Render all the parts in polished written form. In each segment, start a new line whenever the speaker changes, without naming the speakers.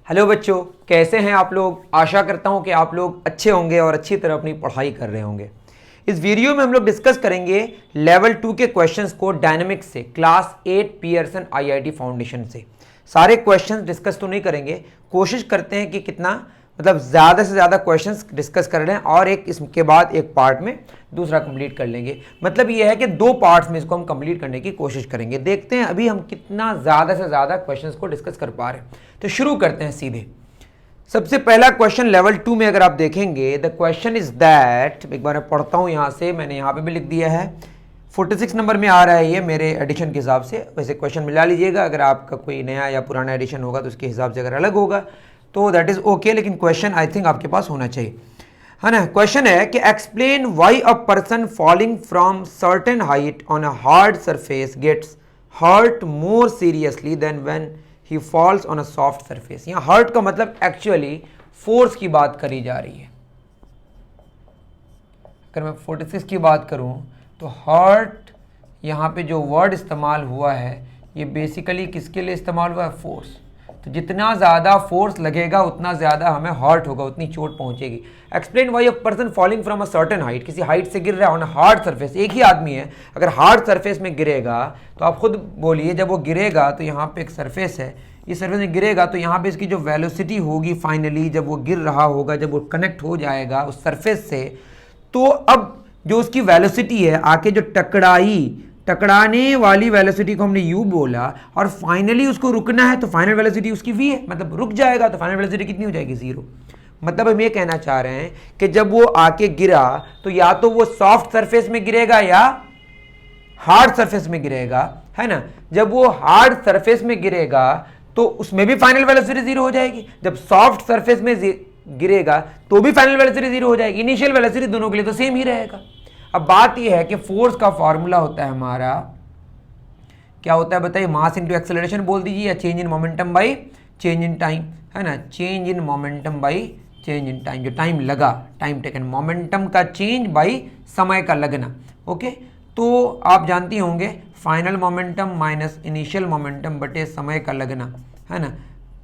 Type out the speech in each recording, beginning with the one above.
Hello बच्चों, कैसे हैं आप लोग। आशा करता हूं कि आप लोग अच्छे होंगे और अच्छी तरह अपनी पढ़ाई कर रहे होंगे। इस वीडियो में हम लोग डिस्कस करेंगे लेवल 2 के क्वेश्चंस को डायनेमिक्स से, क्लास 8 पियर्सन आईआईटी फाउंडेशन से। सारे क्वेश्चंस डिस्कस तो नहीं करेंगे, कोशिश करते हैं कि कितना ज़्यादा से ज़्यादा क्वेश्चंस डिस्कस कर लें और एक इसके बाद एक पार्ट में दूसरा कंप्लीट कर लेंगे। मतलब ये है कि 2 पार्ट्स में इसको हम कंप्लीट करने की कोशिश करेंगे। देखते हैं अभी हम कितना ज़्यादा से ज़्यादा क्वेश्चंस को डिस्कस कर पा रहे हैं। तो शुरू करते हैं सीधे। सबसे पहला क्वेश्चन लेवल 2 में अगर आप देखेंगे, द क्वेश्चन इज दैट, एक बार मैं पढ़ता हूँ यहाँ से, मैंने यहाँ पे भी लिख दिया है। 46 नंबर में आ रहा है ये मेरे एडिशन के हिसाब से। वैसे क्वेश्चन मिला लीजिएगा, अगर आपका कोई नया या पुराना एडिशन होगा तो उसके हिसाब से अगर अलग होगा तो दैट इज ओके, लेकिन क्वेश्चन आई थिंक आपके पास होना चाहिए, है ना। क्वेश्चन है कि explain why a person falling from certain height on a hard surface gets hurt more seriously then when he falls on a soft surface. यहाँ हर्ट का मतलब एक्चुअली फोर्स की बात करी जा रही है। अगर मैं 46 की बात करूं तो हर्ट, यहाँ पे जो वर्ड इस्तेमाल हुआ है ये बेसिकली किसके लिए इस्तेमाल हुआ है? फोर्स। तो जितना ज़्यादा फोर्स लगेगा उतना ज़्यादा हमें हर्ट होगा, उतनी चोट पहुंचेगी। Explain why a person falling from a certain height, किसी हाइट से गिर रहा है ऑन अ हार्ड सरफेस। एक ही आदमी है, अगर हार्ड सरफेस में गिरेगा तो आप खुद बोलिए, जब वो गिरेगा तो यहाँ पे एक सरफेस है, इस सरफेस में गिरेगा तो यहाँ पे इसकी जो वेलोसिटी होगी फाइनली जब वो गिर रहा होगा, जब वो कनेक्ट हो जाएगा उस सरफेस से, तो अब जो उसकी वेलोसिटी है आके जो टकराने वाली वेलोसिटी को हमने u बोला और फाइनली उसको रुकना है तो फाइनल वेलोसिटी उसकी v है, मतलब रुक जाएगा तो फाइनल वेलोसिटी कितनी हो जाएगी? 0। मतलब हम ये कहना चाह रहे हैं कि जब वो आके गिरा तो या तो वो सॉफ्ट सरफेस में गिरेगा या हार्ड सरफेस में गिरेगा, है ना। जब वो हार्ड सरफेस में गिरेगा तो उसमें भी फाइनल वेलोसिटी 0 हो जाएगी, जब सॉफ्ट सरफेस में गिरेगा तो भी फाइनल वेलोसिटी 0 हो जाएगी। इनिशियल वेलोसिटी दोनों के लिए तो सेम ही रहेगा। अब बात यह है कि फोर्स का फॉर्मूला होता है हमारा, क्या होता है बताइए? मास इनटू एक्सेलरेशन बोल दीजिए, या change in momentum by change in time, है ना। Change in momentum by change in time, जो टाइम लगा, टाइम टेकन, मोमेंटम का चेंज बाय समय का लगना। ओके, तो आप जानती होंगे final momentum minus initial momentum बटे समय का लगना, है ना।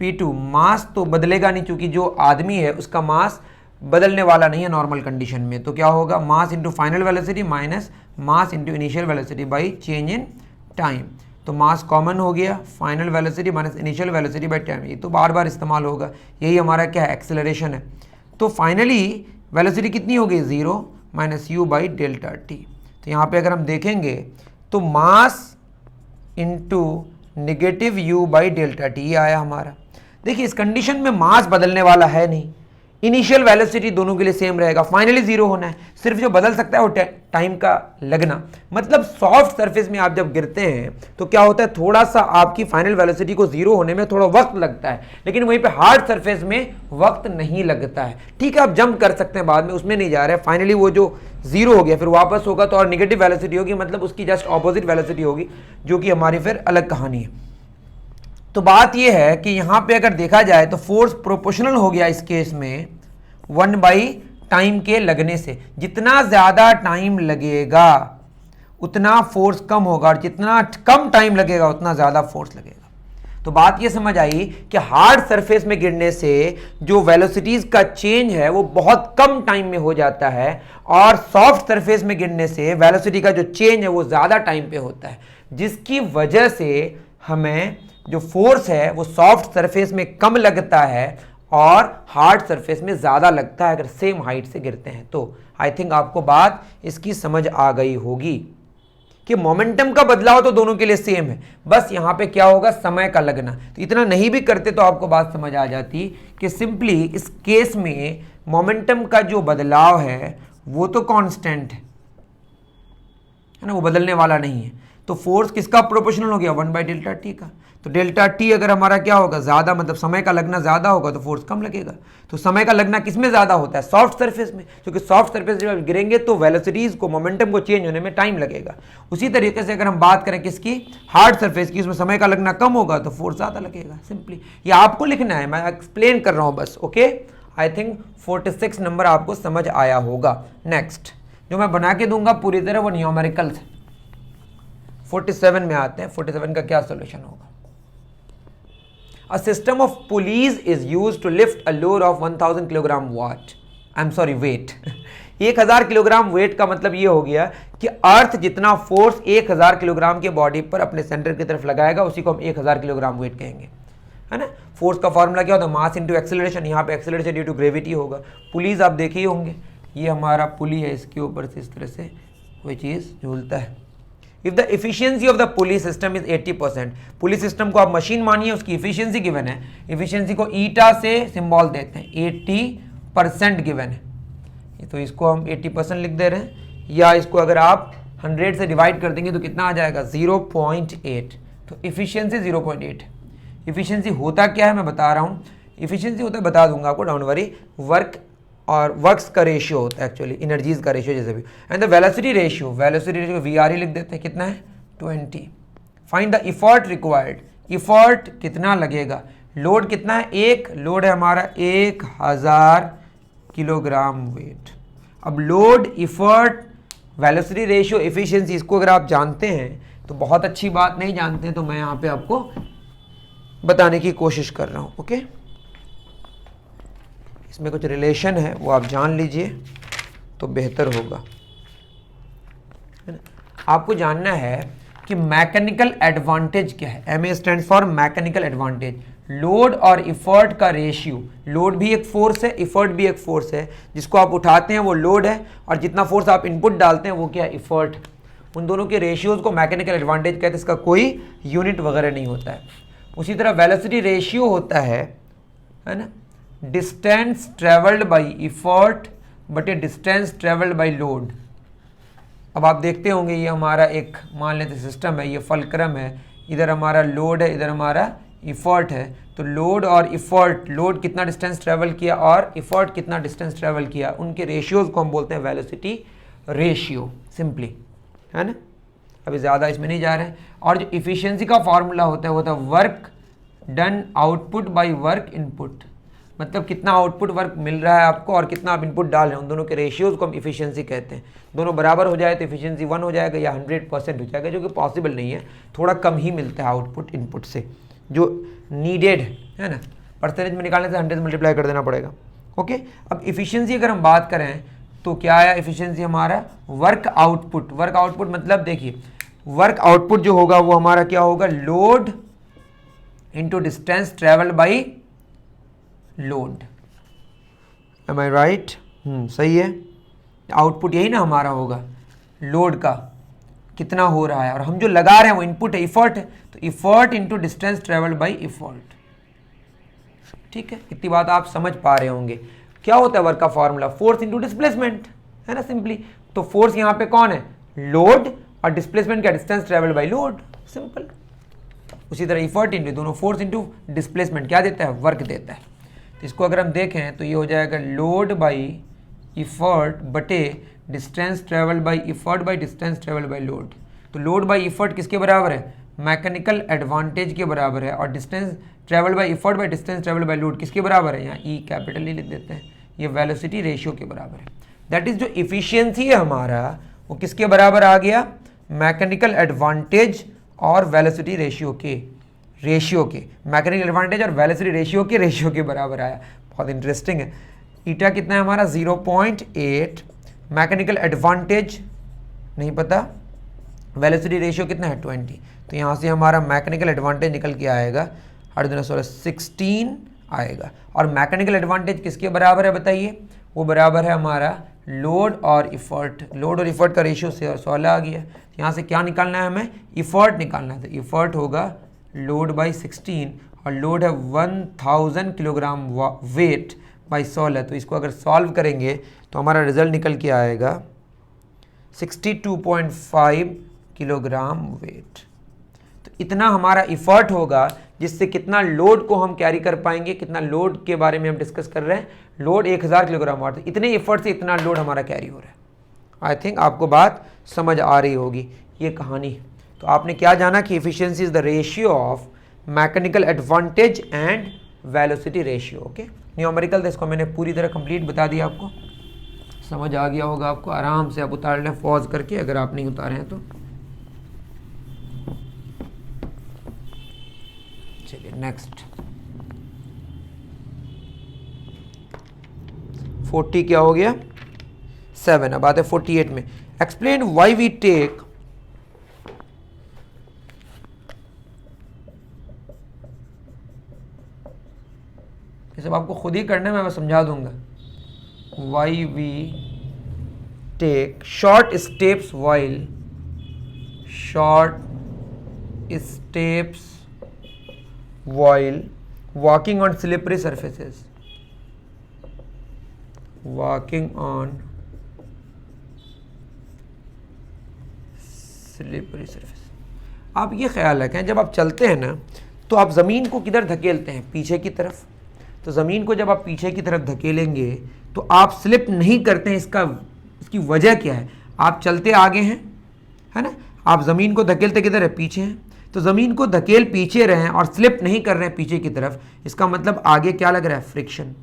P2 मास तो बदलेगा नहीं, क्योंकि जो आदमी है उसका मास बदलने वाला नहीं है नॉर्मल कंडीशन में। तो क्या होगा? Mass into final velocity minus mass into initial velocity by change in time. तो मास कॉमन हो गया, final velocity minus initial velocity by time, ये तो बार बार इस्तेमाल होगा। यही हमारा क्या है? एक्सेलरेशन है। तो फाइनली वेलोसिटी कितनी हो गई? 0 minus U by delta T. तो यहाँ पे अगर हम देखेंगे तो mass into negative you by delta T ये आया हमारा। देखिए इस कंडीशन में मास बदलने वाला है नहीं, इनिशियल वेलोसिटी दोनों के लिए सेम रहेगा, फाइनली 0 होना है। सिर्फ जो बदल सकता है वो टाइम का लगना। मतलब सॉफ्ट सरफेस में आप जब गिरते हैं तो क्या होता है? थोड़ा सा आपकी फाइनल वेलोसिटी को 0 होने में थोड़ा वक्त लगता है, लेकिन वहीं पे हार्ड सरफेस में वक्त नहीं लगता है। ठीक है, आप जंप कर सकते हैं बाद में, उसमें नहीं जा रहे हैं। फाइनली वो जो 0 हो गया फिर वापस होगा तो और निगेटिव वेलोसिटी होगी, मतलब उसकी जस्ट ऑपोजिट वेलोसिटी होगी, जो कि हमारी फिर अलग कहानी है। तो बात यह है कि यहां पे अगर देखा जाए तो फोर्स प्रोपोर्शनल हो गया इस केस में 1 बाई टाइम के लगने से। जितना ज्यादा टाइम लगेगा उतना फोर्स कम होगा, और जितना कम टाइम लगेगा उतना ज्यादा फोर्स लगेगा। तो बात यह समझ आई कि हार्ड सरफेस में गिरने से जो वेलोसिटीज का चेंज है वो बहुत कम टाइम में हो जाता है, और सॉफ्ट सरफेस में गिरने से वेलोसिटी का जो चेंज है वो ज्यादा टाइम पे होता है, जिसकी वजह से हमें जो फोर्स है वो सॉफ्ट सरफेस में कम लगता है और हार्ड सरफेस में ज़्यादा लगता है अगर सेम हाइट से गिरते हैं। तो आई थिंक आपको बात इसकी समझ आ गई होगी कि मोमेंटम का बदलाव तो दोनों के लिए सेम है, बस यहाँ पे क्या होगा? समय का लगना। तो इतना नहीं भी करते तो आपको बात समझ आ जाती कि सिंपली इस केस में मोमेंटम का जो बदलाव है वो तो कांस्टेंट है ना, वो बदलने वाला नहीं है। तो फोर्स किसका प्रोपोर्शनल हो गया? 1 बाई डेल्टा टी का। तो डेल्टा टी अगर हमारा क्या होगा? ज़्यादा, मतलब समय का लगना ज़्यादा होगा तो फोर्स कम लगेगा। तो समय का लगना किस में ज़्यादा होता है? सॉफ्ट सरफेस में, क्योंकि सॉफ्ट सरफेस जब गिरेंगे तो वेलोसिटीज़ को, मोमेंटम को चेंज होने में टाइम लगेगा। उसी तरीके से अगर हम बात करें किसकी? हार्ड सरफेस की, उसमें समय का लगना कम होगा तो फोर्स ज़्यादा लगेगा। सिंपली ये आपको लिखना है, मैं एक्सप्लेन कर रहा हूँ बस। ओके, आई थिंक 46 नंबर आपको समझ आया होगा। नेक्स्ट जो मैं बना के दूंगा पूरी तरह वो न्यूमेरिकल्स है। 47 में आते हैं, 47 का क्या सोल्यूशन होगा। A system of pulleys is used to lift a load of 1000 kilogram weight 1000 kilogram weight का मतलब ये हो गया कि अर्थ जितना फोर्स 1000 किलोग्राम के बॉडी पर अपने सेंटर की तरफ लगाएगा उसी को हम 1000 किलोग्राम वेट कहेंगे, है ना। फोर्स का फॉर्मूला क्या होता है, मास इंटू एक्सेलरेशन। यहाँ पे एक्सेलरेशन ड्यू टू ग्रेविटी होगा। पुलिस आप देखे ही होंगे, ये हमारा पुली है, इसके ऊपर से इस तरह से कोई चीज़ झूलता है। If the efficiency of the police system is 80%, police system को आप मशीन मानिए, उसकी एफिशिएंसी गिवन है, एफिशिएंसी को ईटा से सिंबल देते हैं, 80% गिवन है, तो इसको हम 80% लिख दे रहे हैं। या इसको अगर आप 100 से डिवाइड कर देंगे तो कितना आ जाएगा, 0.8। तो एफिशिएंसी 0.8। एफिशिएंसी होता क्या है मैं बता रहा हूँ, एफिशिएंसी होता है बता दूंगा आपको, डोंट वरी। वर्क और वर्क्स का रेशियो होता है एक्चुअली, एनर्जीज का रेशियो जैसे भी। And the velocity ratio VRE लिख देते हैं, कितना है 20। Find the effort required, effort कितना लगेगा, लोड कितना है, एक लोड है हमारा 1000 किलोग्राम वेट। अब load, effort, velocity ratio, efficiency, इसको अगर आप जानते हैं तो बहुत अच्छी बात, नहीं जानते हैं तो मैं यहाँ पे आपको बताने की कोशिश कर रहा हूँ। ओके, इसमें कुछ रिलेशन है वो आप जान लीजिए तो बेहतर होगा, है ना। आपको जानना है कि मैकेनिकल एडवांटेज क्या है। MA stands for mechanical advantage. Load और इफर्ट का रेशियो, लोड भी एक फोर्स है, इफर्ट भी एक फोर्स है, जिसको आप उठाते हैं वो लोड है और जितना फोर्स आप इनपुट डालते हैं वो क्या है, इफर्ट। उन दोनों के रेशियोज को मैकेनिकल एडवांटेज कहते हैं, इसका कोई यूनिट वगैरह नहीं होता है। उसी तरह वेलोसिटी रेशियो होता है ना, डिस्टेंस ट्रेवल्ड बाई इफर्ट बटे डिस्टेंस ट्रेवल्ड बाई लोड। अब आप देखते होंगे ये हमारा एक मान लेते सिस्टम है, ये फलक्रम है, इधर हमारा लोड है, इधर हमारा इफर्ट है। तो लोड और इफर्ट, लोड कितना डिस्टेंस ट्रेवल किया और इफर्ट कितना डिस्टेंस ट्रेवल किया, उनके रेशियोज को हम बोलते हैं वेलोसिटी रेशियो, सिंपली, है ना। अभी ज़्यादा इसमें नहीं जा रहे हैं। और जो इफिशियंसी का फॉर्मूला होता है वो होता है work done output by work input, मतलब कितना आउटपुट वर्क मिल रहा है आपको और कितना आप इनपुट डाल रहे हैं, उन दोनों के रेशियोज को हम इफिशियंसी कहते हैं। दोनों बराबर हो जाए तो इफिशियंसी 1 हो जाएगा या 100% हो जाएगा, जो कि पॉसिबल नहीं है, थोड़ा कम ही मिलता है आउटपुट इनपुट से जो नीडेड है ना। परसेंटेज में निकालने से 100 से मल्टीप्लाई कर देना पड़ेगा। ओके, अब इफिशियंसी अगर हम बात करें तो क्या आया एफिशिएंसी हमारा, वर्क आउटपुट। वर्क आउटपुट मतलब देखिए, वर्क आउटपुट जो होगा वो हमारा क्या होगा, load into distance travelled by load. Am I right? सही है। आउटपुट यही ना हमारा होगा, लोड का कितना हो रहा है, और हम जो लगा रहे हैं वो इनपुट है, इफर्ट है, तो effort into distance travelled by effort. ठीक है, इतनी बात आप समझ पा रहे होंगे। क्या होता है वर्क का फॉर्मूला, फोर्स इंटू डिस्प्लेसमेंट, है ना, सिंपली। तो फोर्स यहाँ पे कौन है, लोड, और डिस्प्लेसमेंट क्या, distance travelled by load, simple. उसी तरह इफर्ट इंटू, दोनों फोर्स इंटू डिस्प्लेसमेंट क्या देता है, वर्क देता है। तो इसको अगर हम देखें तो ये हो जाएगा लोड बाई इफर्ट बटे distance travelled by effort by distance travelled by load. तो लोड बाई इफर्ट किसके बराबर है, मैकेनिकल एडवांटेज के बराबर है, और distance travel by effort by distance travel by load किसके बराबर है, यहाँ ई कैपिटल ही लिख देते हैं, ये वेलोसिटी रेशियो के बराबर है। दैट इज जो इफिशियंसी है हमारा वो किसके बराबर आ गया, मैकेनिकल एडवांटेज और वेलोसिटी रेशियो के मैकेनिकल एडवांटेज और वेलोसिटी रेशियो के बराबर आया। बहुत इंटरेस्टिंग है। ईटा कितना है हमारा 0.8, मैकेनिकल एडवांटेज नहीं पता, वेलोसिटी रेशियो कितना है 20। तो यहाँ से हमारा मैकेनिकल एडवांटेज निकल के आएगा 16 आएगा। और मैकेनिकल एडवांटेज किसके बराबर है बताइए, वो बराबर है हमारा लोड और इफर्ट। लोड और इफर्ट का रेशियो 16 आ गया। यहाँ से क्या निकालना है हमें, इफर्ट निकालना है। तो इफर्ट होगा लोड बाई 16 और लोड है 1000 किलोग्राम वेट बाई 16। तो इसको अगर सॉल्व करेंगे तो हमारा रिजल्ट निकल के आएगा 62.5 किलोग्राम वेट। तो इतना हमारा इफर्ट होगा जिससे कितना लोड को हम कैरी कर पाएंगे, कितना लोड के बारे में हम डिस्कस कर रहे हैं। लोड 1000 किलोग्राम वाट, इतने इफर्ट से इतना लोड हमारा कैरी हो रहा है। आई थिंक आपको बात समझ आ रही होगी, ये कहानी। तो आपने क्या जाना कि efficiency is the ratio of mechanical advantage and velocity ratio. Okay, numerical इसको मैंने पूरी तरह कंप्लीट बता दिया, आपको समझ आ गया होगा। आपको आराम से आप उतार लें पॉज करके, अगर आप नहीं उतारे हैं तो। चलिए नेक्स्ट। 40 क्या हो गया 7। अब आते हैं 48 में। एक्सप्लेन वाई वी टेक ये सब आपको खुद ही करना है, मैं समझा दूंगा। Why we take short steps while walking on slippery surfaces, walking on slippery surface। आप ये ख्याल रखें, जब आप चलते हैं ना तो आप ज़मीन को किधर धकेलते हैं, पीछे की तरफ। तो ज़मीन को जब आप पीछे की तरफ धकेलेंगे तो आप स्लिप नहीं करते हैं। इसकी वजह क्या है, आप चलते आगे हैं, है ना, आप ज़मीन को धकेलते किधर है, पीछे हैं। तो ज़मीन को धकेल पीछे रहे हैं और स्लिप नहीं कर रहे हैं पीछे की तरफ, इसका मतलब आगे क्या लग रहा है, फ्रिक्शन।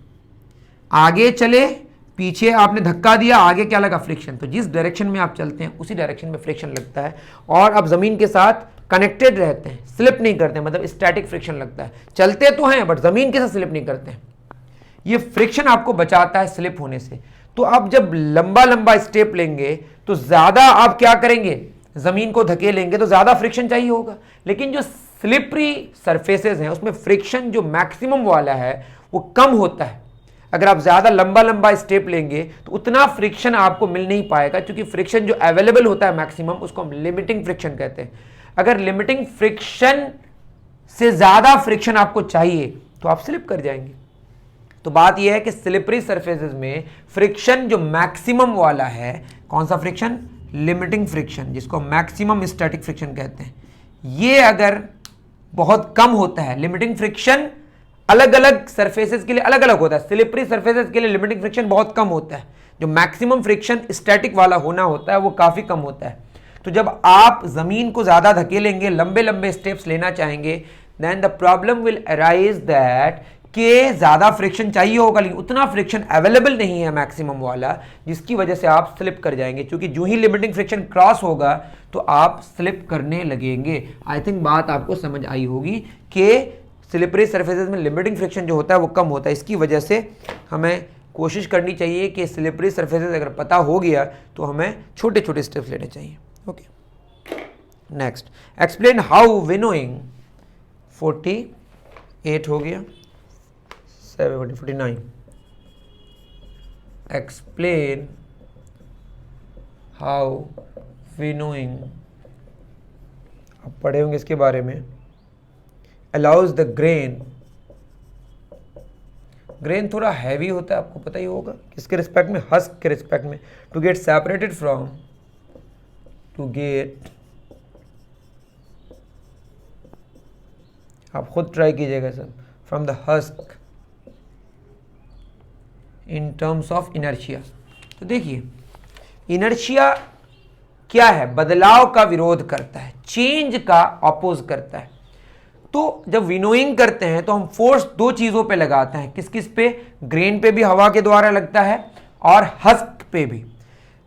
आगे चले, पीछे आपने धक्का दिया, आगे क्या लगा, फ्रिक्शन। तो जिस डायरेक्शन में आप चलते हैं उसी डायरेक्शन में फ्रिक्शन लगता है और आप ज़मीन के साथ कनेक्टेड रहते हैं, स्लिप नहीं करते, मतलब स्टैटिक फ्रिक्शन लगता है। चलते तो हैं बट ज़मीन के साथ स्लिप नहीं करते हैं। ये फ्रिक्शन आपको बचाता है स्लिप होने से। तो आप जब लंबा लंबा स्टेप लेंगे तो ज़्यादा आप क्या करेंगे, ज़मीन को धकेलेंगे तो ज़्यादा फ्रिक्शन चाहिए होगा। लेकिन जो स्लिपरी सरफेसेस हैं उसमें फ्रिक्शन जो मैक्सिमम वाला है वो कम होता है। अगर आप ज़्यादा लंबा लंबा स्टेप लेंगे तो उतना फ्रिक्शन आपको मिल नहीं पाएगा, क्योंकि फ्रिक्शन जो अवेलेबल होता है मैक्सिमम, उसको हम लिमिटिंग फ्रिक्शन कहते हैं। अगर लिमिटिंग फ्रिक्शन से ज़्यादा फ्रिक्शन आपको चाहिए तो आप स्लिप कर जाएंगे। तो बात यह है कि स्लिपरी सरफेसेस में फ्रिक्शन जो मैक्सिमम वाला है, कौन सा फ्रिक्शन, लिमिटिंग फ्रिक्शन, जिसको मैक्सिमम स्टैटिक फ्रिक्शन कहते हैं, ये अगर बहुत कम होता है, लिमिटिंग फ्रिक्शन अलग अलग सरफेसेस के लिए अलग अलग होता है। स्लिपरी सरफेसेस के लिए लिमिटिंग फ्रिक्शन बहुत कम होता है, जो मैक्सिमम फ्रिक्शन स्टैटिक वाला होना होता है वो काफ़ी कम होता है। तो जब आप ज़मीन को ज़्यादा धकेलेंगे, लंबे लंबे स्टेप्स लेना चाहेंगे, then the problem will arise that कि ज़्यादा फ्रिक्शन चाहिए होगा लेकिन उतना फ्रिक्शन अवेलेबल नहीं है मैक्सिमम वाला, जिसकी वजह से आप स्लिप कर जाएंगे। क्योंकि जो ही लिमिटिंग फ्रिक्शन क्रॉस होगा तो आप स्लिप करने लगेंगे। आई थिंक बात आपको समझ आई होगी कि स्लिपरी सरफेसेस में लिमिटिंग फ्रिक्शन जो होता है वो कम होता है। इसकी वजह से हमें कोशिश करनी चाहिए कि स्लिपरी सरफेसेस अगर पता हो गया तो हमें छोटे छोटे स्टेप्स लेने चाहिए। Okay, next, explain how winnowing 48 हो गया, 49। एक्सप्लेन हाउ विनोइंग, आप पढ़े होंगे इसके बारे में, अलाउज द ग्रेन थोड़ा हैवी होता है, आपको पता ही होगा, किसके रिस्पेक्ट में, हस्क के रिस्पेक्ट में, टू गेट सेपरेटेड फ्रॉम, आप खुद ट्राई कीजिएगा sir, from the husk in terms of inertia. तो देखिए इनर्शिया क्या है, बदलाव का विरोध करता है, चेंज का अपोज करता है। तो जब विनोइंग करते हैं तो हम फोर्स दो चीजों पे लगाते हैं, किस किस पे, ग्रेन पे भी हवा के द्वारा लगता है और हस्क पे भी।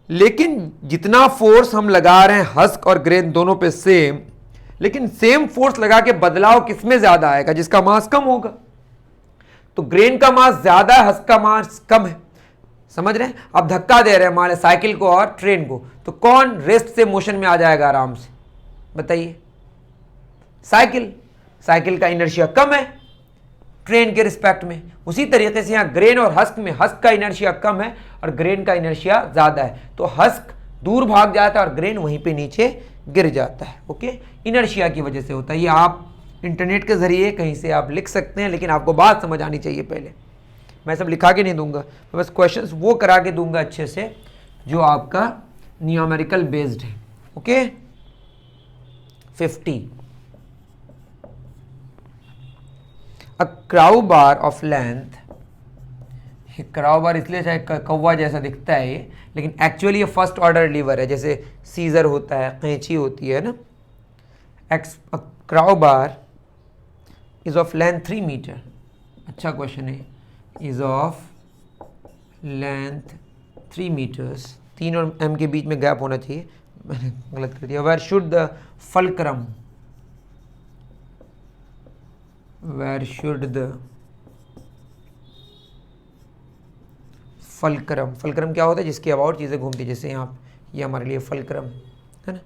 लेकिन जितना फोर्स हम लगा रहे हैं हस्क और ग्रेन दोनों पे सेम, लेकिन सेम फोर्स लगा के बदलाव किसमें ज्यादा आएगा, जिसका मास कम होगा। तो ग्रेन का मास ज्यादा है, हस्क का मास कम है, समझ रहे हैं। आप धक्का दे रहे हैं हमारे साइकिल को और ट्रेन को, तो कौन रेस्ट से मोशन में आ जाएगा आराम से, बताइए, साइकिल का इनर्शिया कम है ट्रेन के रिस्पेक्ट में। उसी तरीके से यहां ग्रेन और हस्क में, हस्क का इनर्शिया कम है और ग्रेन का इनर्शिया ज्यादा है, तो हस्क दूर भाग जाता है और ग्रेन वहीं पे नीचे गिर जाता है। ओके, इनर्शिया की वजह से होता है। ये आप इंटरनेट के जरिए कहीं से आप लिख सकते हैं, लेकिन आपको बात समझ आनी चाहिए पहले। मैं सब लिखा के नहीं दूंगा, मैं बस क्वेश्चंस वो करा के दूंगा अच्छे से जो आपका न्यूमेरिकल बेस्ड है। Okay, 50, a crowbar of length, crowbar इसलिए चाहे कौवा जैसा दिखता है ये, लेकिन एक्चुअली ये फर्स्ट ऑर्डर लीवर है, जैसे सीजर होता है, कैंची होती है ना। Crowbar is of length 3 metre, अच्छा क्वेश्चन है, इज ऑफ लेंथ 3 मीटर्स, 3 और m के बीच में गैप होना चाहिए, मैंने गलत कर दिया। Where should the fulcrum, fulcrum, fulcrum क्या होता है? जिसके अबाउट चीज़ें घूमती है, जैसे यहाँ ये हमारे लिए फलक्रम है ना।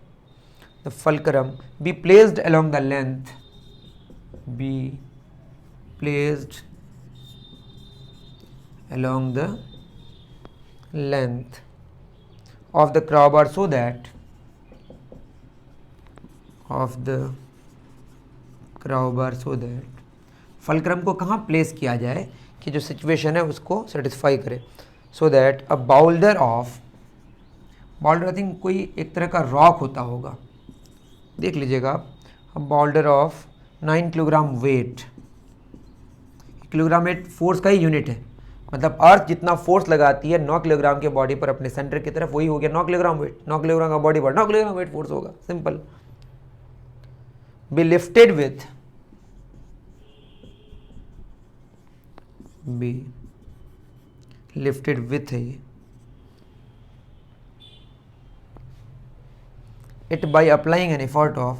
The fulcrum be placed along the length, be placed along the length of the crowbar so that fulcrum को कहाँ प्लेस किया जाए कि जो सिचुएशन है उसको सेटिस्फाई करे। So that a boulder I think कोई एक तरह का रॉक होता होगा, देख लीजिएगा आप। A boulder of 9 kilogram weight, kilogram weight force का ही यूनिट है, मतलब अर्थ जितना फोर्स लगाती है 9 किलोग्राम के बॉडी पर अपने सेंटर की तरफ, वही हो गया 9 किलोग्राम वेट। 9 किलोग्राम का बॉडी पर 9 किलोग्राम वेट फोर्स होगा, सिंपल। बी लिफ्टेड विथ है ये, it by applying an effort of,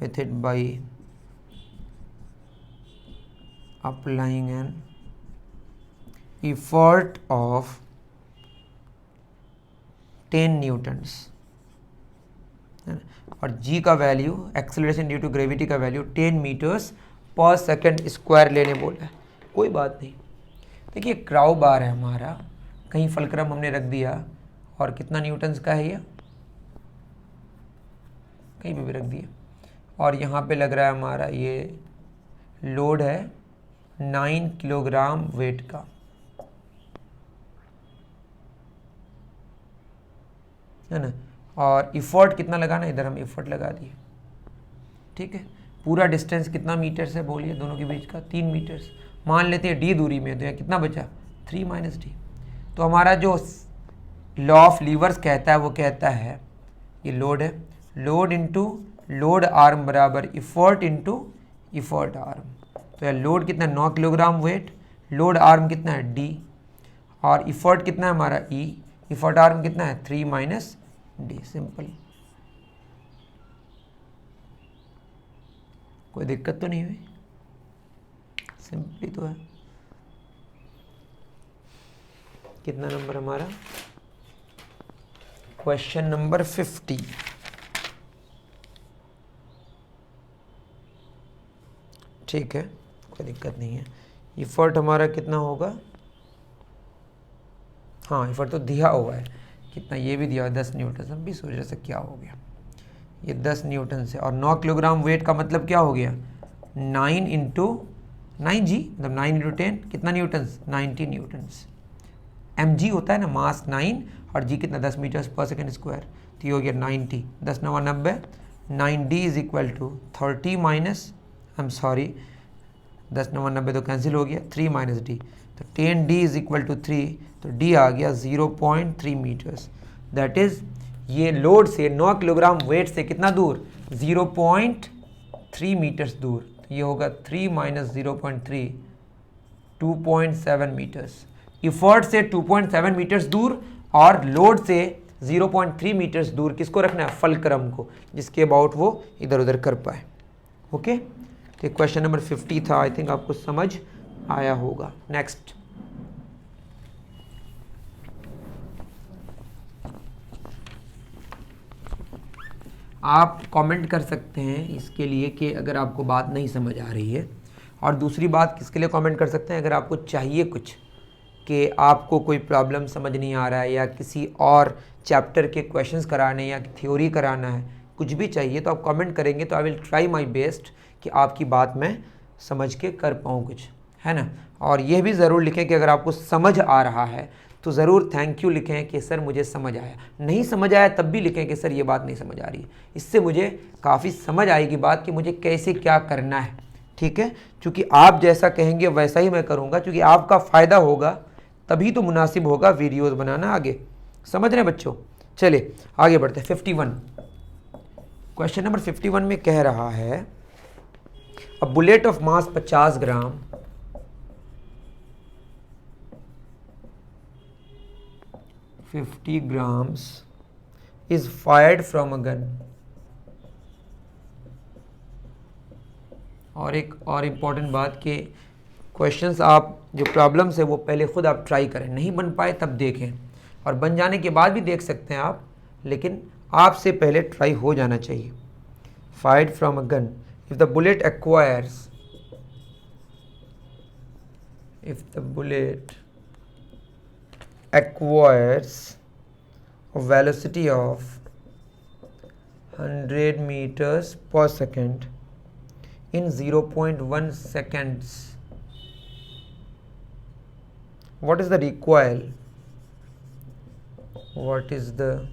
with it by applying an effort of 10 newtons, और g का value, acceleration due to gravity का value 10 metres पर second square लेने बोला है। कोई बात नहीं, देखिए क्राउ बार है हमारा, कहीं फलक्रम हमने रख दिया और कितना न्यूटन्स का है ये, कहीं पे भी रख दिया, और यहाँ पे लग रहा है हमारा ये लोड है 9 किलोग्राम वेट का, है ना। और इफर्ट कितना लगाना, इधर हम इफर्ट लगा दिए, ठीक है। पूरा डिस्टेंस कितना मीटर से बोलिए दोनों के बीच का, 3 मीटर्स मान लेते हैं। डी दूरी में तो यहाँ कितना बचा, 3 माइनस डी। तो हमारा जो लॉ ऑफ लीवर्स कहता है वो कहता है ये लोड है, लोड इंटू लोड आर्म बराबर इफर्ट इंटू इफर्ट आर्म। तो यार लोड कितना, 9 किलोग्राम वेट, लोड आर्म कितना है डी, और इफर्ट कितना है हमारा ई, इफर्ट आर्म कितना है 3 माइनस डी, सिंपल। कोई दिक्कत तो नहीं हुई, सिंपली तो है। कितना नंबर हमारा, क्वेश्चन नंबर 50। ठीक है, कोई दिक्कत नहीं है। इफर्ट हमारा कितना होगा, हाँ इफर्ट तो दिया हुआ है कितना, ये भी दिया हुआ है 10 न्यूटन। हम भी सोच रहे से क्या हो गया, ये 10 न्यूटन से, और 9 किलोग्राम वेट का मतलब क्या हो गया, 9 इंटू 9 जी, मतलब 9 इंटू 10 कितना न्यूटन्स, 90 न्यूटन्स। एम जी होता है ना, मास 9 और जी कितना 10 मीटर्स पर सेकेंड स्क्वायर, तो ये हो गया 90, 10 9 90, 9 d is equal to 30 minus, I am sorry 10 9 90 तो कैंसिल हो गया, 3 माइनस डी, तो 10 डी इज इक्वल टू 3, तो डी आ गया 0.3 मीटर्स। दैट इज ये लोड से 9 किलोग्राम वेट से कितना दूर, 0.3 मीटर्स दूर, तो ये होगा 3 माइनस 0.3, 2.7 मीटर्स। इफर्ट से 2.7 मीटर्स दूर और लोड से 0.3 मीटर्स दूर किसको रखना है, फलक्रम को, जिसके अबाउट वो इधर उधर कर पाए। ओके, तो क्वेश्चन नंबर 50 था, आई थिंक आपको समझ आया होगा। नेक्स्ट, आप कमेंट कर सकते हैं इसके लिए कि अगर आपको बात नहीं समझ आ रही है, और दूसरी बात किसके लिए कमेंट कर सकते हैं, अगर आपको चाहिए कुछ कि आपको कोई प्रॉब्लम समझ नहीं आ रहा है या किसी और चैप्टर के क्वेश्चंस कराने या थ्योरी कराना है, कुछ भी चाहिए तो आप कमेंट करेंगे तो I will try my best कि आपकी बात मैं समझ के कर पाऊँ कुछ, है ना। और ये भी ज़रूर लिखें कि अगर आपको समझ आ रहा है तो ज़रूर थैंक यू लिखें कि सर मुझे समझ आया, नहीं समझ आया तब भी लिखें कि सर ये बात नहीं समझ आ रही है, इससे मुझे काफ़ी समझ आएगी बात कि मुझे कैसे क्या करना है, ठीक है। क्योंकि आप जैसा कहेंगे वैसा ही मैं करूँगा, क्योंकि आपका फ़ायदा होगा तभी तो मुनासिब होगा वीडियोस बनाना आगे, समझ रहे हैं बच्चों। चलिए आगे बढ़ते हैं। 51 क्वेश्चन नंबर 51 में कह रहा है a bullet of mass 50 gram $50 grams is fired from a gun। और एक और इम्पॉर्टेंट बात कि क्वेश्चंस आप जो प्रॉब्लम्स है वो पहले खुद आप ट्राई करें, नहीं बन पाए तब देखें, और बन जाने के बाद भी देख सकते हैं आप, लेकिन आपसे पहले ट्राई हो जाना चाहिए। Fired from a gun, if the bullet acquires, if the bullet acquires a velocity of 100 meters per second in 0.1 seconds, what is the recoil? What is the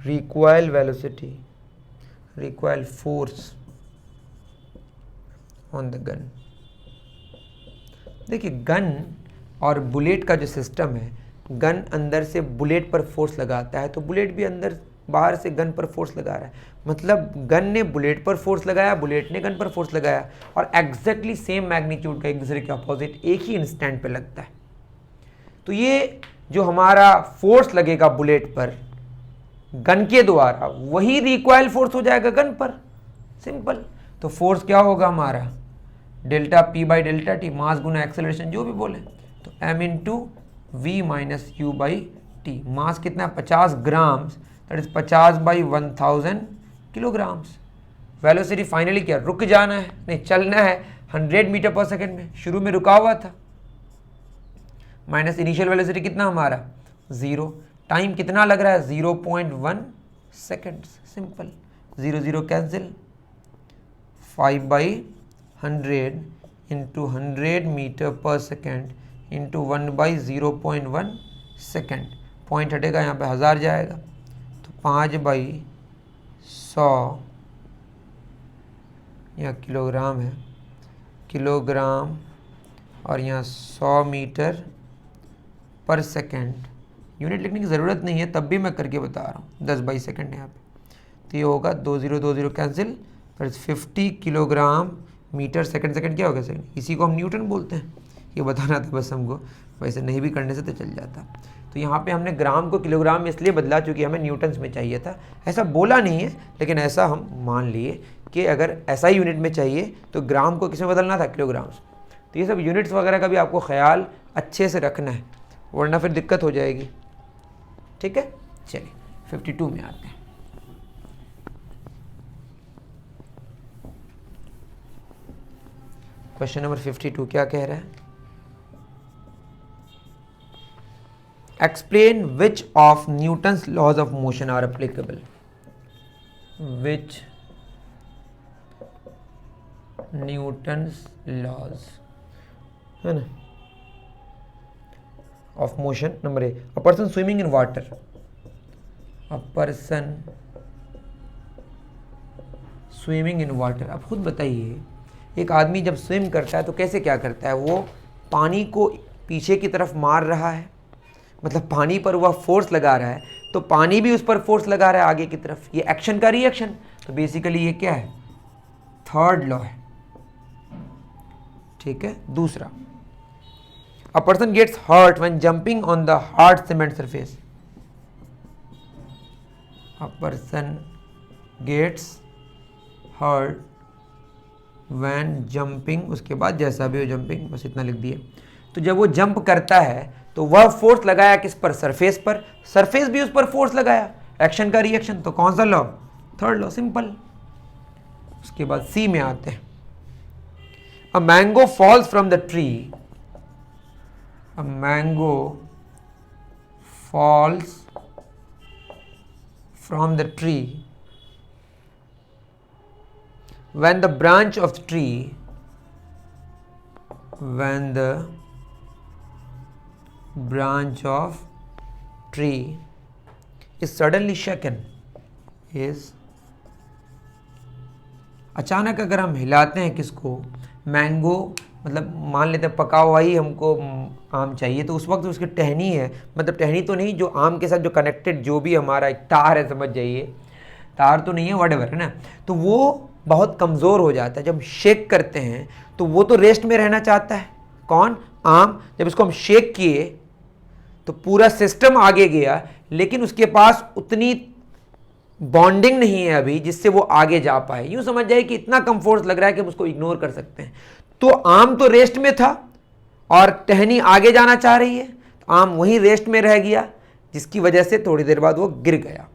recoil velocity, recoil force on the gun? देखिए, gun और bullet का जो system है, gun अंदर से bullet पर force लगाता है, तो बुलेट भी अंदर बाहर से गन पर फोर्स लगा रहा है। मतलब गन ने बुलेट पर फोर्स लगाया, बुलेट ने गन पर फोर्स लगाया, और एग्जैक्टली सेम मैग्नीट्यूड का एक दूसरे के अपोजिट एक ही इंस्टेंट पे लगता है। तो ये जो हमारा फोर्स लगेगा बुलेट पर गन के द्वारा, वही रिकॉइल फोर्स हो जाएगा गन पर, सिंपल। तो फोर्स क्या होगा हमारा, delta P by delta T, mass गुना एक्सेलरेशन जो भी बोले, तो M into V minus U by T. Mass कितना है 50 grams, that is 50 by 1000 kilograms. Velocity finally क्या, रुक जाना है, नहीं चलना है 100 मीटर पर सेकेंड में, शुरू में रुका हुआ था, माइनस इनिशियल वेलोसिटी कितना हमारा 0, टाइम कितना लग रहा है 0.1 seconds, simple. 0 0 cancel, 5/100 into 100 metre पर सेकेंड इंटू 1/0.1 सेकेंड, पॉइंट हटेगा यहाँ पे 1000 जाएगा, तो 5/100 यहाँ किलोग्राम है, किलोग्राम, और यहाँ 100 मीटर पर सेकेंड। यूनिट लिखने की ज़रूरत नहीं है, तब भी मैं करके बता रहा हूँ, 10 सेकेंड यहाँ पे, तो ये होगा 2 0 2 0 कैंसिल, पर 50 किलोग्राम मीटर सेकंड, सेकंड क्या होगा सेकंड, इसी को हम न्यूटन बोलते हैं, ये बताना था बस हमको, वैसे नहीं भी करने से तो चल जाता। तो यहाँ पे हमने ग्राम को किलोग्राम में इसलिए बदला क्योंकि हमें न्यूटन्स में चाहिए था, ऐसा बोला नहीं है, लेकिन ऐसा हम मान लिए कि अगर ऐसा ही यूनिट में चाहिए तो ग्राम को किस में बदलना था, किलोग्राम्स। तो ये सब यूनिट्स वगैरह का भी आपको ख्याल अच्छे से रखना है, वरना फिर दिक्कत हो जाएगी, ठीक है। चलिए 52 में आते हैं। क्वेश्चन नंबर 52 क्या कह रहा है, explain which of Newton's laws of motion are applicable, which Newton's laws, है ना, of motion. Number A, a person swimming in water, a person swimming in water. अब खुद बताइए, एक आदमी जब स्विम करता है तो कैसे क्या करता है, वो पानी को पीछे की तरफ मार रहा है, मतलब पानी पर वह फोर्स लगा रहा है, तो पानी भी उस पर फोर्स लगा रहा है आगे की तरफ, ये एक्शन का रिएक्शन। तो बेसिकली ये क्या है, थर्ड लॉ है, ठीक है। दूसरा, a person gets hurt when jumping on the hard cement surface, a person gets hurt when jumping, उसके बाद जैसा भी हो जंपिंग, बस इतना लिख दिए। तो जब वो जंप करता है तो वह फोर्स लगाया किस पर, सरफेस पर, सरफेस भी उस पर फोर्स लगाया, एक्शन का रिएक्शन। तो कौन सा लॉ, थर्ड लॉ, सिंपल। उसके बाद सी में आते हैं, a mango falls from the tree, a mango falls from the tree when the branch of the tree, when the branch of tree is suddenly shaken, is, अचानक अगर हम हिलाते हैं किसको, मैंगो, मतलब मान लेते हैं पका हुआ ही हमको आम चाहिए, तो उस वक्त उसकी टहनी है, मतलब टहनी तो नहीं, जो आम के साथ जो कनेक्टेड जो भी हमारा एक तार है, समझ जाइए, तार तो नहीं है, व्हाटएवर, है ना, तो वो बहुत कमज़ोर हो जाता है। जब हम शेक करते हैं तो वो तो रेस्ट में रहना चाहता है, कौन, आम। जब इसको हम शेक किए तो पूरा सिस्टम आगे गया, लेकिन उसके पास उतनी बॉन्डिंग नहीं है अभी जिससे वो आगे जा पाए। यूँ समझ जाए कि इतना कम फोर्स लग रहा है कि हम उसको इग्नोर कर सकते हैं। तो आम तो रेस्ट में था और टहनी आगे जाना चाह रही है, तो आम वहीं रेस्ट में रह गया, जिसकी वजह से थोड़ी देर बाद वो गिर गया।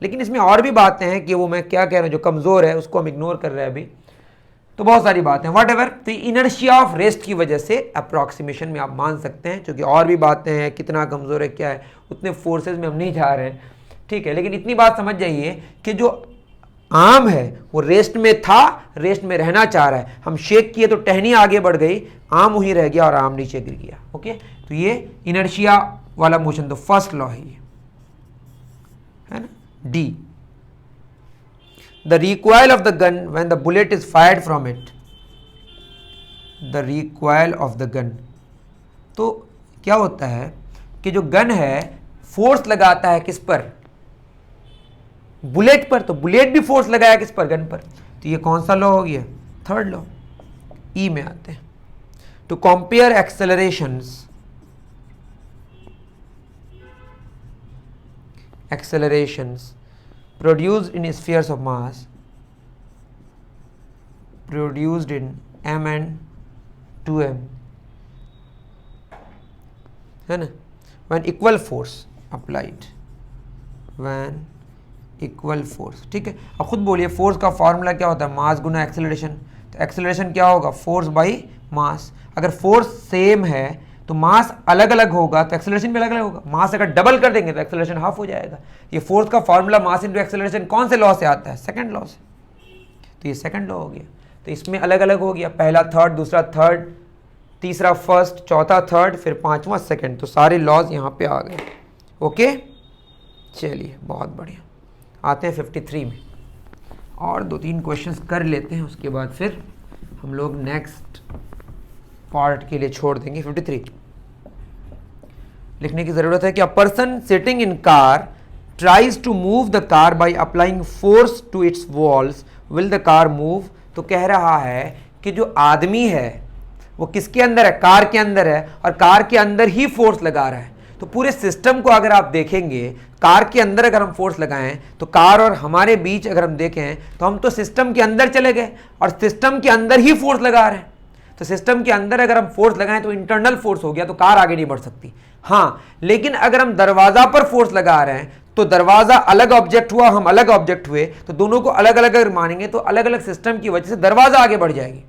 लेकिन इसमें और भी बातें हैं कि वो मैं क्या कह रहा हूँ, जो कमज़ोर है उसको हम इग्नोर कर रहे हैं अभी, तो बहुत सारी बातें वॉट एवर। तो इनर्शिया ऑफ रेस्ट की वजह से अप्रॉक्सीमेशन में आप मान सकते हैं, क्योंकि और भी बातें हैं, कितना कमज़ोर है क्या है, उतने फोर्सेज में हम नहीं जा रहे हैं, ठीक है। लेकिन इतनी बात समझ जाइए कि जो आम है वो रेस्ट में था, रेस्ट में रहना चाह रहा है, हम शेक किए तो टहनी आगे बढ़ गई, आम वहीं रह गया और आम नीचे गिर गया। ओके, तो ये इनर्शिया वाला मोशन तो फर्स्ट लॉ है ना। D, the recoil of the gun when the bullet is fired from it, the recoil of the gun, तो क्या होता है कि जो गन है फोर्स लगाता है किस पर, बुलेट पर, तो बुलेट भी फोर्स लगाया किस पर, गन पर। तो ये कौन सा लॉ हो गया, थर्ड लॉ। ई में आते हैं, to compare accelerations, produced in spheres of mass, produced in m and 2m, है ना, when equal force applied, when equal force, ठीक है। अब खुद बोलिए फोर्स का फॉर्मूला क्या होता है, मास गुना एक्सेलरेशन। तो एक्सेलरेशन क्या होगा, फोर्स बाई मास। अगर फोर्स सेम है तो मास अलग अलग होगा तो एक्सेलरेशन भी अलग अलग होगा। मास अगर डबल कर देंगे तो एक्सेलरेशन हाफ हो जाएगा। ये फोर्स का फॉर्मूला मास इनटू एक्सेलरेशन कौन से लॉ से आता है, सेकंड लॉ से। तो ये सेकंड लॉ हो गया। तो इसमें अलग अलग हो गया, पहला थर्ड, दूसरा थर्ड, तीसरा फर्स्ट, चौथा थर्ड, फिर पांचवा सेकंड। तो सारे लॉज यहाँ पे आ गए। ओके, चलिए बहुत बढ़िया। आते हैं 53 में, और 2-3 क्वेश्चंस कर लेते हैं, उसके बाद फिर हम लोग नेक्स्ट पार्ट के लिए छोड़ देंगे। 53 लिखने की जरूरत है कि a person sitting in car tries to move the car by applying force to its walls, will the car move. तो कह रहा है कि जो आदमी है वो किसके अंदर है, कार के अंदर है, और कार के अंदर ही फोर्स लगा रहा है। तो पूरे सिस्टम को अगर आप देखेंगे, कार के अंदर अगर हम फोर्स लगाएं तो कार और हमारे बीच अगर हम देखें तो हम तो सिस्टम के अंदर चले गए और सिस्टम के अंदर ही फोर्स लगा रहे हैं। तो सिस्टम के अंदर अगर हम फोर्स लगाएं तो इंटरनल फोर्स हो गया, तो कार आगे नहीं बढ़ सकती। हाँ, लेकिन अगर हम दरवाजा पर फोर्स लगा रहे हैं तो दरवाजा अलग ऑब्जेक्ट हुआ, हम अलग ऑब्जेक्ट हुए, तो दोनों को अलग अलग अगर मानेंगे तो अलग अलग सिस्टम की वजह से दरवाजा आगे बढ़ जाएगी।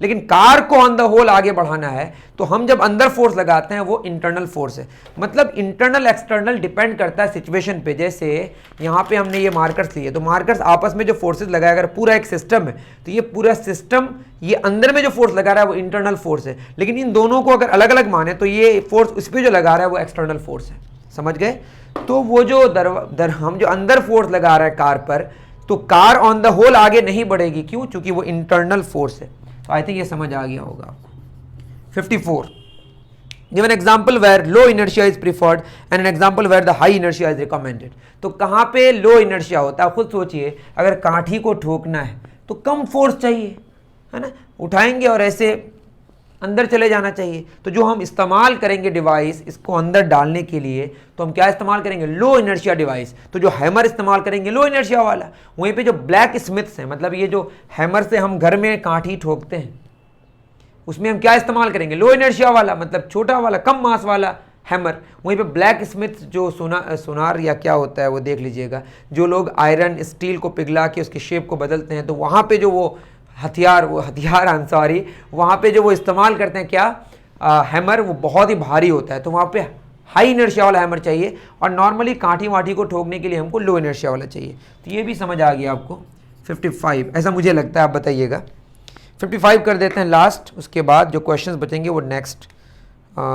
लेकिन कार को ऑन द होल आगे बढ़ाना है तो हम जब अंदर फोर्स लगाते हैं वो इंटरनल फोर्स है। मतलब इंटरनल एक्सटर्नल डिपेंड करता है सिचुएशन पे। जैसे यहाँ पे हमने ये मार्कर्स लिए, तो मार्कर्स आपस में जो फोर्सेस लगाया, अगर पूरा एक सिस्टम है तो ये पूरा सिस्टम, ये अंदर में जो फोर्स लगा रहा है वो इंटरनल फोर्स है। लेकिन इन दोनों को अगर अलग अलग माने तो ये फोर्स उस पर जो लगा रहा है वो एक्सटर्नल फोर्स है। समझ गए? तो वो जो हम जो अंदर फोर्स लगा रहा है कार पर, तो कार ऑन द होल आगे नहीं बढ़ेगी। क्यों? क्योंकि वो इंटरनल फोर्स है। तो आई थिंक ये समझ आ गया होगा आपको। 54, give an example where low inertia is preferred and an example where the high inertia is recommended. तो कहाँ पे लो इनर्शिया होता है? खुद सोचिए, अगर काठी को ठोकना है तो कम फोर्स चाहिए, है ना, उठाएंगे और ऐसे अंदर चले जाना चाहिए। तो जो हम इस्तेमाल करेंगे डिवाइस इसको अंदर डालने के लिए, तो हम क्या इस्तेमाल करेंगे? लो इनर्शिया डिवाइस। तो जो हैमर इस्तेमाल करेंगे लो इनर्शिया वाला। वहीं पे जो ब्लैक स्मिथ्स हैं, मतलब ये जो हैमर से हम घर में काठी ठोकते हैं, उसमें हम क्या इस्तेमाल करेंगे? लो इनर्शिया वाला, मतलब छोटा वाला, कम मास वाला हैमर। वहीं पे ब्लैक स्मिथ जो सोनार या क्या होता है वो देख लीजिएगा, जो लोग आयरन स्टील को पिघला के उसकी शेप को बदलते हैं, तो वहाँ पे जो वो हथियार वहाँ पे जो वो इस्तेमाल करते हैं क्या, हैमर, वो बहुत ही भारी होता है। तो वहाँ पे हाई इनर्शिया वाला हैमर चाहिए, और नॉर्मली काठी वाठी को ठोकने के लिए हमको लो इनर्शिया वाला चाहिए। तो ये भी समझ आ गया आपको। 55 ऐसा मुझे लगता है, आप बताइएगा। 55 कर देते हैं लास्ट, उसके बाद जो क्वेश्चंस बचेंगे वो नेक्स्ट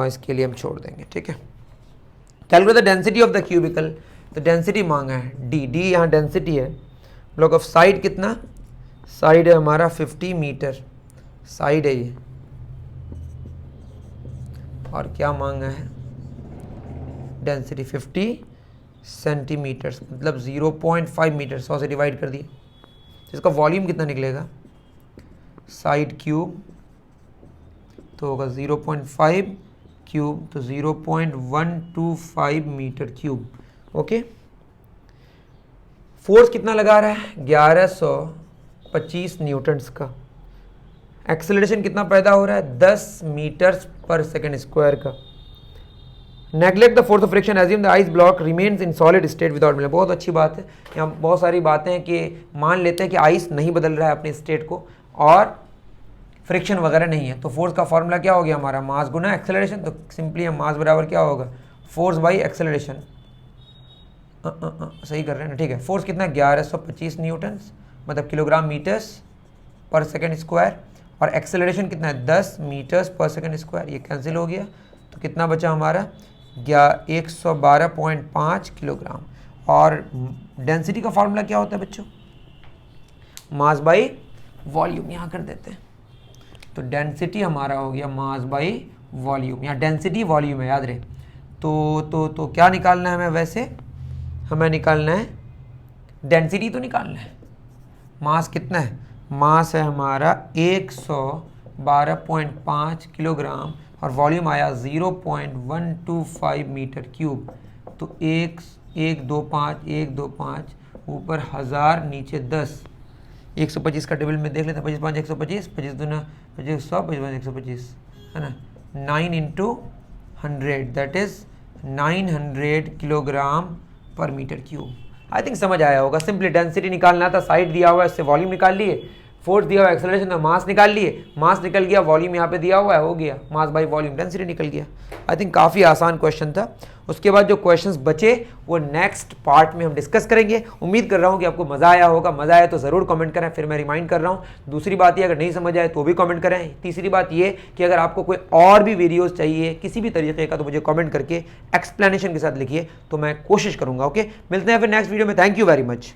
इसके लिए हम छोड़ देंगे। ठीक है। Calculate the density of the cubical. तो डेंसिटी मांगा है डी यहाँ डेंसिटी है। ब्लॉक ऑफ साइड कितना? साइड है हमारा 50 मीटर साइड है ये। और क्या मांगा है? डेंसिटी 50 सेंटीमीटर्स, मतलब 0.5 मीटर। 100 से डिवाइड कर दिए तो इसका वॉल्यूम कितना निकलेगा? साइड क्यूब तो होगा 0.5 क्यूब, तो 0.125 मीटर क्यूब। ओके। फोर्स कितना लगा रहा है? 1125 न्यूटन्स का। एक्सेलरेशन कितना पैदा हो रहा है 10 मीटर्स पर सेकेंड स्क्वायर का। Neglect the force of friction, assume the ice block remains in solid state without movement. बहुत अच्छी बात है, यहाँ बहुत सारी बातें हैं कि मान लेते हैं कि आइस नहीं बदल रहा है अपने स्टेट को और फ्रिक्शन वगैरह नहीं है, तो फोर्स का फॉर्मूला क्या हो गया हमारा, मास गुना एक्सेलरेशन। तो सिंपली हम मास बराबर क्या होगा, फोर्स बाई एक्सेलरेशन। सही कर रहे हैं ना, ठीक है। फोर्स कितना 1125 न्यूटन्स मतलब किलोग्राम मीटर्स पर सेकेंड स्क्वायर, और एक्सेलरेशन कितना है 10 मीटर्स पर सेकेंड स्क्वायर। ये कैंसिल हो गया तो कितना बचा हमारा 112.5 किलोग्राम। और डेंसिटी का फॉर्मूला क्या होता है बच्चों, मास बाई वॉल्यूम। यहाँ कर देते हैं तो डेंसिटी हमारा हो गया मास बाई वॉल्यूम। यहाँ डेंसिटी वॉल्यूम है, याद रहे। तो क्या निकालना है हमें, वैसे हमें निकालना है डेंसिटी, तो निकालना है। मास कितना है, मास है हमारा 112.5 किलोग्राम और वॉल्यूम आया 0.125 मीटर क्यूब। तो 125 ऊपर 1000 नीचे 10, 125 का टेबल में देख लेते हैं, 25 5 125, 25 दूना 25 100, 25 125 है ना, 9 इंटू 100 दैट इज 900 किलोग्राम पर मीटर क्यूब। आई थिंक समझ आया होगा। सिंपली डेंसिटी निकालना था, साइड दिया हुआ है इससे वॉल्यूम निकाल लिए, फोर्स दिया हुआ एक्सेलरेशन था, मास निकाल लिए, मास निकल गया, वॉल्यूम यहाँ पे दिया हुआ है, हो गया मास बाई वॉल्यूम, डेंसिटी निकल गया। आई थिंक काफ़ी आसान क्वेश्चन था। उसके बाद जो क्वेश्चंस बचे वो नेक्स्ट पार्ट में हम डिस्कस करेंगे। उम्मीद कर रहा हूँ कि आपको मज़ा आया होगा। मज़ा आया तो ज़रूर कमेंट करें, फिर मैं रिमाइंड कर रहा हूँ। दूसरी बात ये, अगर नहीं समझ आए तो भी कमेंट करें। तीसरी बात ये कि अगर आपको कोई और भी वीडियोज़ चाहिए किसी भी तरीके का, तो मुझे कमेंट करके एक्सप्लेनेशन के साथ लिखिए, तो मैं कोशिश करूँगा। ओके, मिलते हैं फिर नेक्स्ट वीडियो में। Thank you very much.